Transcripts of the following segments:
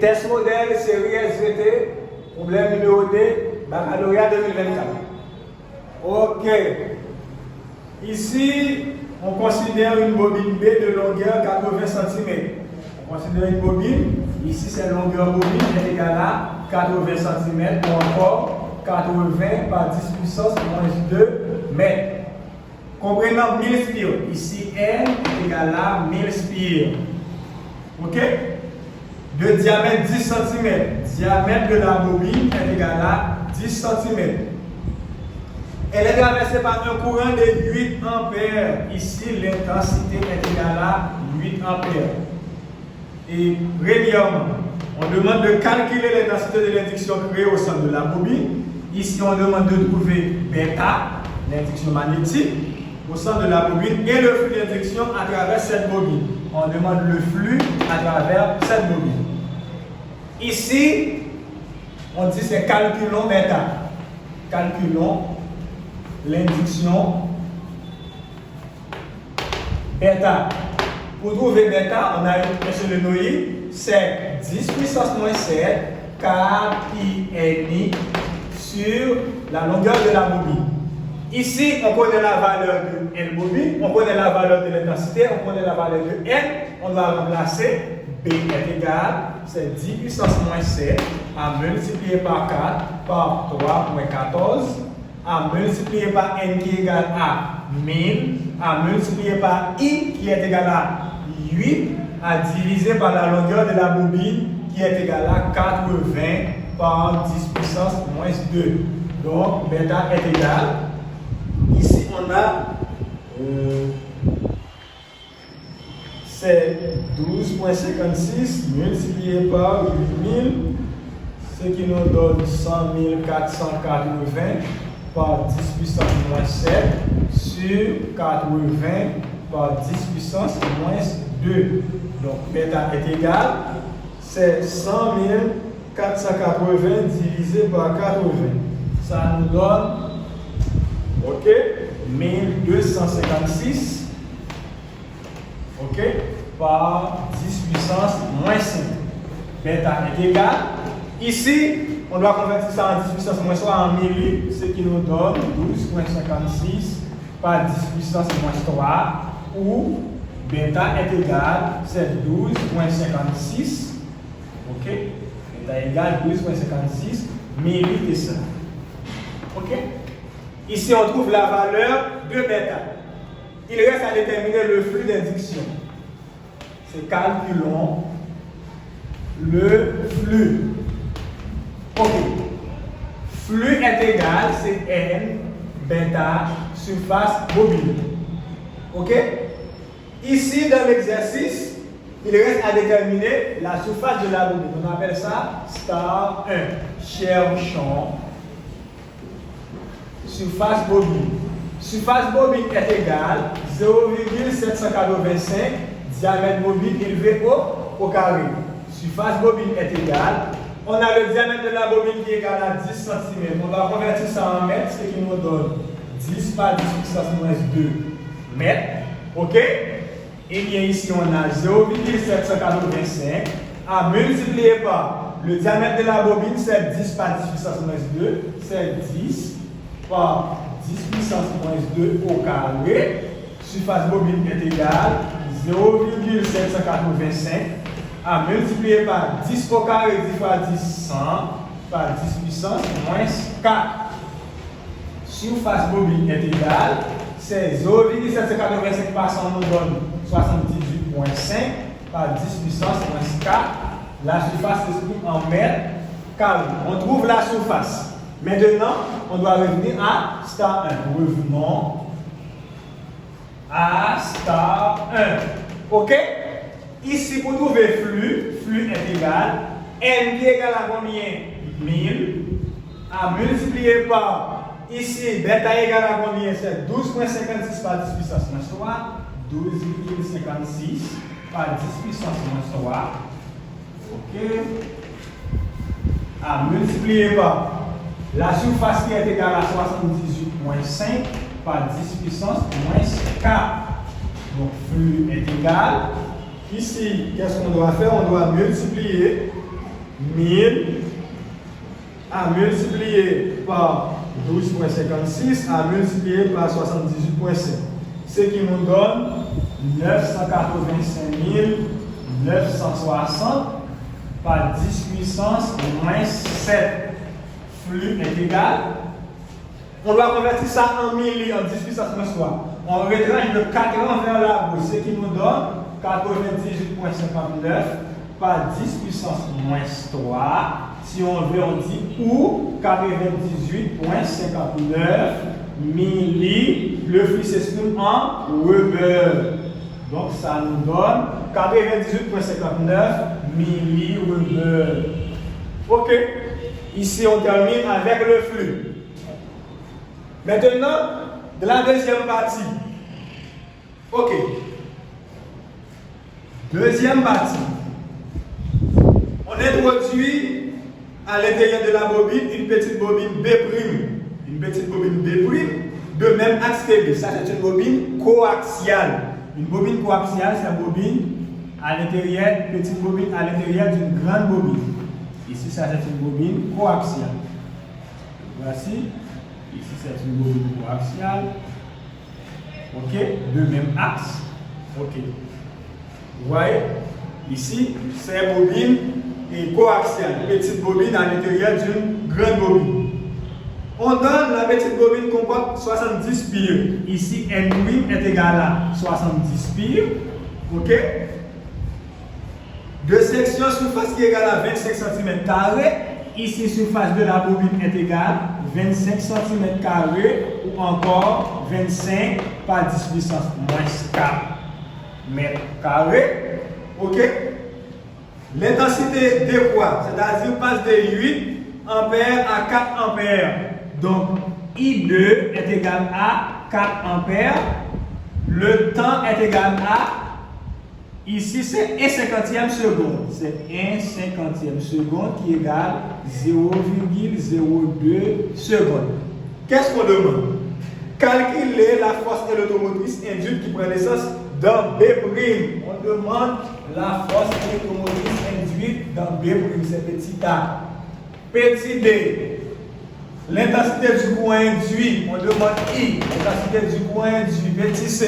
test modèle, série SVT, problème numéro 2, baccalauréat 2024. Ok. Ici, on considère une bobine B de longueur 80 cm. On considère une bobine, ici c'est longueur bobine est égale à 80 cm ou encore 80 par 10 puissance moins 2 mètres. Comprenant 1000 spires, ici N est égal à 1000 spires. Ok? De diamètre 10 cm, diamètre de la bobine est égal à 10 cm. Elle est traversée par un courant de 8 ampères. Ici, l'intensité est égale à 8 ampères. Et régulièrement, on demande de calculer l'intensité de l'induction créée au centre de la bobine. Ici, on demande de trouver bêta, l'induction magnétique, au centre de la bobine et le flux d'induction à travers cette bobine. On demande le flux à travers cette bobine. Ici, on dit c'est calculons bêta. Calculons l'induction bêta. Pour trouver bêta, on a une solénoïde, c'est 10 puissance moins 7 KINI sur la longueur de la bobine. Ici, on connaît la valeur de L bobine, on connaît la valeur de l'intensité, on connaît la valeur de N. On doit remplacer B est égal, c'est 10 puissance moins 7 à multiplier par 4 par 3,14 à multiplier par N qui est égal à 1000 à multiplier par I qui est égal à 8 à diviser par la longueur de la bobine qui est égale à 80 par 10 puissance moins 2. Donc, bêta est égal. Ici, on a c'est 12,56 multiplié par 8000, ce qui nous donne 100 480 par 10 puissance moins 7 sur 80 par 10 puissance moins 2. Donc, bêta est égal, c'est 100 480 divisé par 80. Ça nous donne, ok, 1256, ok, par 10 puissance moins 5. Bêta est égal. Ici, on doit convertir ça en 10 puissance moins 3 en milli, ce qui nous donne 12,56 par 10 puissance moins 3, où bêta est égal, c'est 12,56, ok, bêta est égal 12,56 millilitres. Ok. Ici, on trouve la valeur de bêta. Il reste à déterminer le flux d'induction. C'est calculons le flux. Ok. Flux est égal, c'est N bêta surface bobine. Ok. Ici, dans l'exercice, il reste à déterminer la surface de la bobine. On appelle ça star 1. Cherchons surface bobine. Surface bobine est égale 0,785 diamètre bobine élevé au carré. Surface bobine est égale, on a le diamètre de la bobine qui est égal à 10 cm. On va convertir ça en mètres, ce qui nous donne 10 par 10 puissance moins 2 mètres. Ok? Et bien ici, on a 0,785 à multiplier par le diamètre de la bobine, c'est 10 par 10 puissance moins 2, c'est 10 par 10 puissance moins 2 au carré. Surface bobine est égale 0,785 à multiplier par 10 au carré, 10 fois 10, 100 par 10 puissance moins 4. Surface bobine est égale, c'est 0,785 par 100 nous donne 78,5 par 10 puissance moins 4. La surface s'exprime en mètres carrés. On trouve la surface. Maintenant, on doit revenir à star 1. Revenons à star 1. Ok? Ici, pour trouver flux est égal, N qui est égal à combien? 1000, à multiplier par, ici, bêta est égal à combien? C'est 12,56 par 10 puissance moins 3, 12,56 par 10 puissance moins 3. Ok? À multiplier par la surface qui est égale à 78,5 par 10 puissance moins 4. Donc, flux est égal. Ici, qu'est-ce qu'on doit faire? On doit multiplier 1000 à multiplier par 12,56 à multiplier par 78,5. Ce qui nous donne 985 960 par 10 puissance moins 7. Flux est égal. On doit convertir ça en milli, en 10 puissance moins 3. On retranche de 80 vers la gauche, ce qui nous donne 98,59 par 10 puissance moins 3. Si on veut, on dit ou 98,59 milli. Le flux s'exprime en Weber. Donc ça nous donne 98,59 milli-Weber. Ok. Ici, on termine avec le flux. Maintenant, de la deuxième partie. Ok. Deuxième partie. On introduit à l'intérieur de la bobine une petite bobine B'. Une petite bobine B' de même axe que B. Ça, c'est une bobine coaxiale. Une bobine coaxiale, c'est une bobine à l'intérieur, une petite bobine à l'intérieur d'une grande bobine. Ici, ça, c'est une bobine coaxiale. Voici. Ici, c'est une bobine coaxiale. Ok. De même axe. Ok. Vous voyez? Ici, c'est une bobine coaxiale. Une petite bobine à l'intérieur d'une grande bobine. On donne la petite bobine comporte 70 pieds. Ici, N' est égal à 70 pieds. Ok? De section surface qui est égale à 25 cm². Ici, surface de la bobine est égale à 25 cm² ou encore 25 par 10 puissance moins 4 m². Ok? L'intensité décroît, c'est-à-dire passe de 8 ampères à 4 ampères. Donc, I2 est égal à 4 ampères. Le temps est égal à, ici c'est 1/50e seconde. C'est 1/50e seconde qui est égal à 0,02 secondes. Qu'est-ce qu'on demande? Calculer la force électromotrice induite qui prend naissance dans B'. On demande la force électromotrice induite dans B', c'est petit a. Petit d. L'intensité du courant induit, on demande I. L'intensité du courant induit, petit c.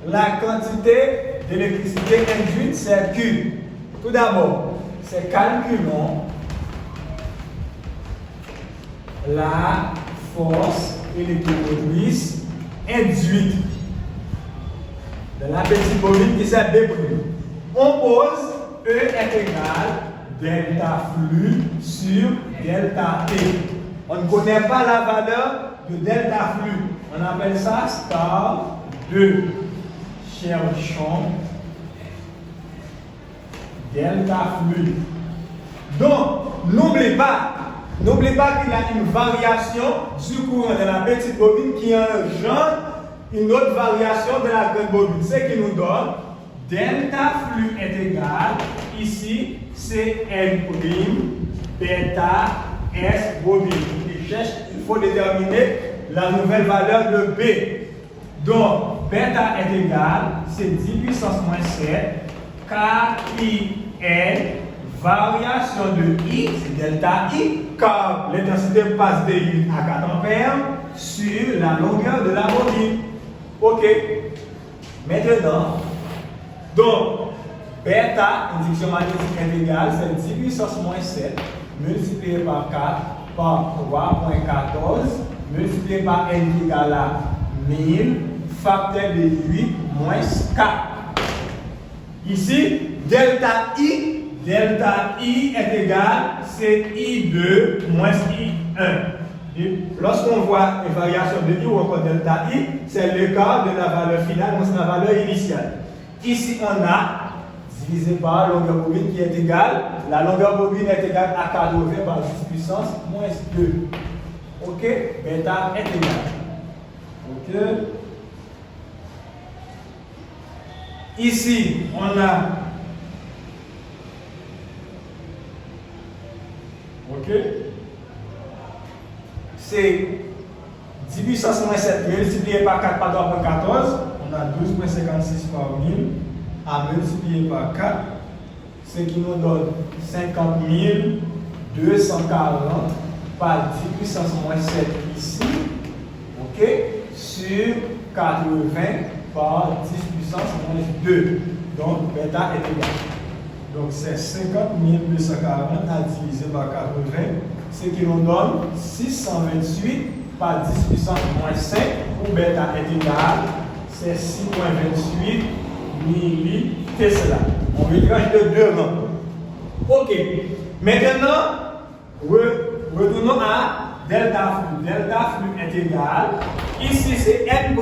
La quantité d'électricité induite, c'est Q. Tout d'abord, c'est calculons la force électromotrice induite de la petite bobine qui s'est B'. On pose E est égal delta flux sur delta T. On ne connaît pas la valeur de delta flux. On appelle ça star 2. Cherchons delta flux. Donc, n'oublie pas qu'il y a une variation du courant de la petite bobine qui engendre une autre variation de la grande bobine. Ce qui nous donne delta flux est égal, ici, CN', bêta, S bobine. Il faut déterminer la nouvelle valeur de B. Donc, bêta est égal, c'est 10 puissance moins 7, KIN, variation de I, c'est delta I, car l'intensité passe de 8 à 4 ampères sur la longueur de la bobine. Ok. Maintenant, donc, bêta, induction magnétique est égale, c'est 10 puissance moins 7, multiplié par 4, par 3,14, multiplié par N qui est égal à 1000, facteur de 8 moins 4. Ici, delta I est égal, c'est I2 moins I1. Lorsqu'on voit une variation de I ou encore delta I, c'est l'écart de la valeur finale moins la valeur initiale. Ici, on a divisé par la longueur bobine qui est égale, la longueur bobine est égale à 80 par 10 puissance moins 2. Ok? Bêta est égal. Ok? Ici, on a. Ok? C'est 10 puissance moins 7 multiplié par 4 par 3,14. On a 12,56 par 1000 à multiplier par 4. ce qui nous donne 50 240 par 10 puissance moins 7 ici, ok, sur 80 par 10 puissance moins 2. Donc, bêta est égal. Donc, c'est 50 240 à diviser par 80, ce qui nous donne 628 par 10 puissance moins 5, où bêta est égal, c'est 6,28 millitesla. On retranche de 2 rangs. Ok. Maintenant, retournons à delta flux. Delta flux est égal. Ici, c'est N'.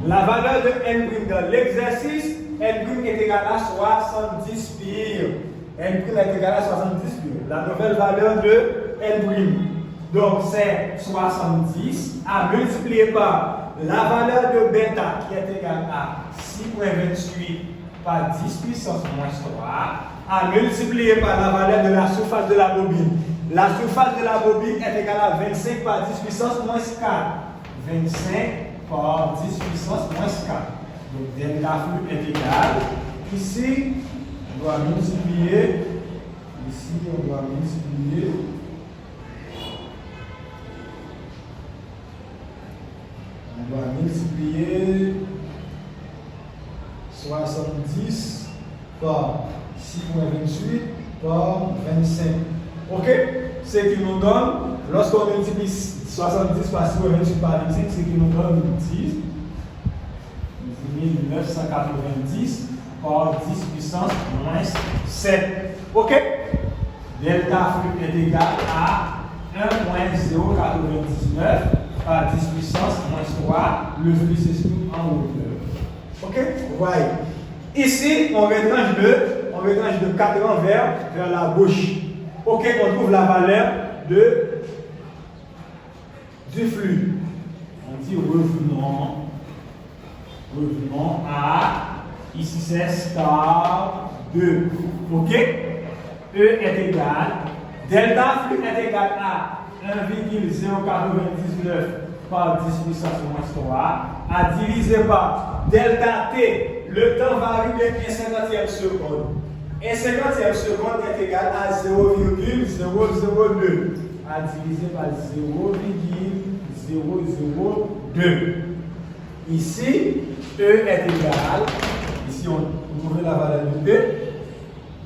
La valeur de N' dans l'exercice, N' est égal à 70 pire. N' est égal à 70 pire. La nouvelle valeur de N'. Donc, c'est 70 à multiplier par la valeur de bêta qui est égale à 6,28 par 10 puissance moins 3 à multiplier par la valeur de la surface de la bobine. La surface de la bobine est égale à 25 par 10 puissance moins 4. 25 par 10 puissance moins 4. Donc, delta flux est égal. Ici, on doit multiplier. Ici, on doit multiplier. On va multiplier 70 par 6,28 par 25. Ok? Ce qui nous donne, lorsqu'on multiplie 70 par 6,28 par 25, ce qui nous donne 10 990 par 10 puissance moins 7. Ok? Delta flux est égal à 1,099 par 10 puissance moins 3, le flux s'exprime en hauteur. Ok? Vous voyez. Ici, on retranche de 4 rangs vers la gauche. Ok, on trouve la valeur du flux. On dit revenons à, ici c'est star 2. Ok? E est égal, delta flux est égal à 1,099 par 10 puissance moins 3 à diviser par delta t. Le temps varie de 1 cinquantième seconde. 1 cinquantième seconde est égal à 0,002 à diviser par 0,002. Ici, E est égal, ici on trouve la valeur de E,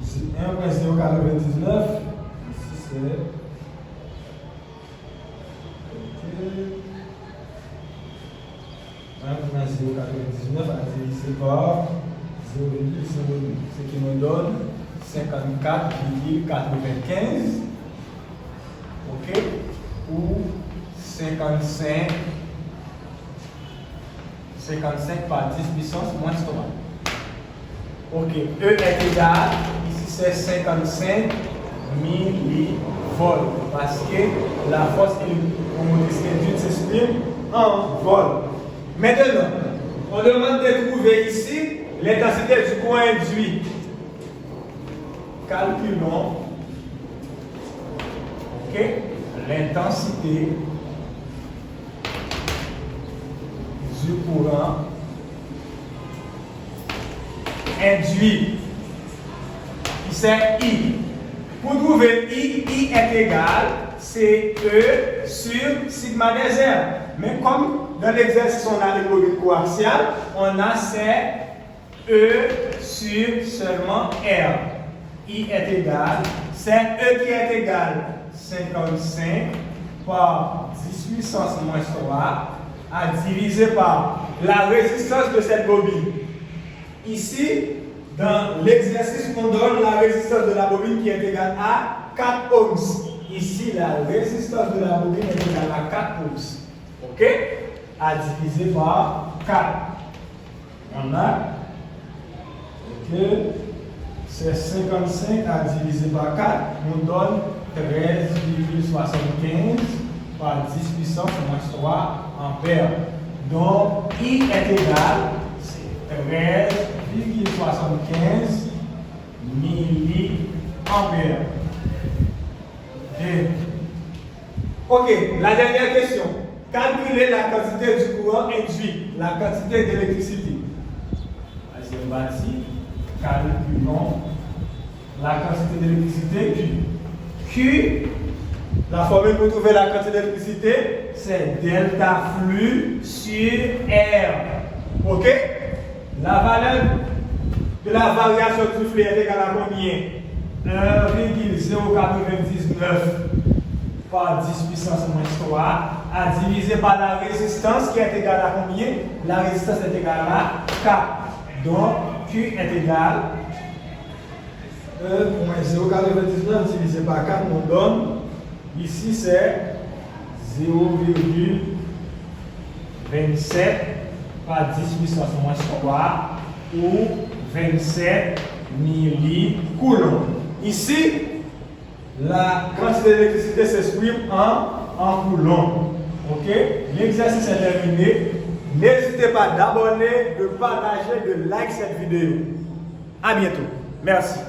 ici 1,099, ici c'est 1,099 à diviser par 0,02, ce qui nous donne 54,95, ok, ou 55 par 10 puissance moins 3. Ok, E est égal, ici c'est 55 millivolts, parce que la force électromotrice s'exprime en volts. Maintenant, on demande de trouver ici l'intensité du courant induit. Calculons l'intensité du courant induit. C'est I. Pour trouver I est égal, c'est E sur sigma des R. Mais comme dans l'exercice on a les bobines coaxiales, on a c'est E sur seulement R. I est égal, c'est E qui est égal 55 par 10 puissance moins 3 à diviser par la résistance de cette bobine. Ici, dans l'exercice, on donne la résistance de la bobine qui est égale à 4 ohms. Ici, la résistance de la bobine est égale à 4 ohms. Ok? À diviser par 4. On a, ok, c'est 55 à diviser par 4, nous donne 13,75 par 10 puissance moins 3 ampères. Donc, I est égal, c'est 13,75 milliampères. Ok, la dernière question. Calculer la quantité du courant induit, la quantité d'électricité. Calculons la quantité d'électricité Q. La formule pour trouver la quantité d'électricité, c'est delta flux sur R. Ok? La valeur de la variation du flux est égale à combien? 1,099 par 10 puissance moins 3 à diviser par la résistance qui est égale à combien? La résistance est égale à K. Donc, Q est égal à 0,99 divisé par 4, on donne, ici c'est 0,27 par 10 puissance moins 3 ou 27 millicoulombs. Ici, la quantité d'électricité s'exprime en coulombs. Ok? L'exercice est terminé. N'hésitez pas d'abonner, de partager, de like cette vidéo. À bientôt. Merci.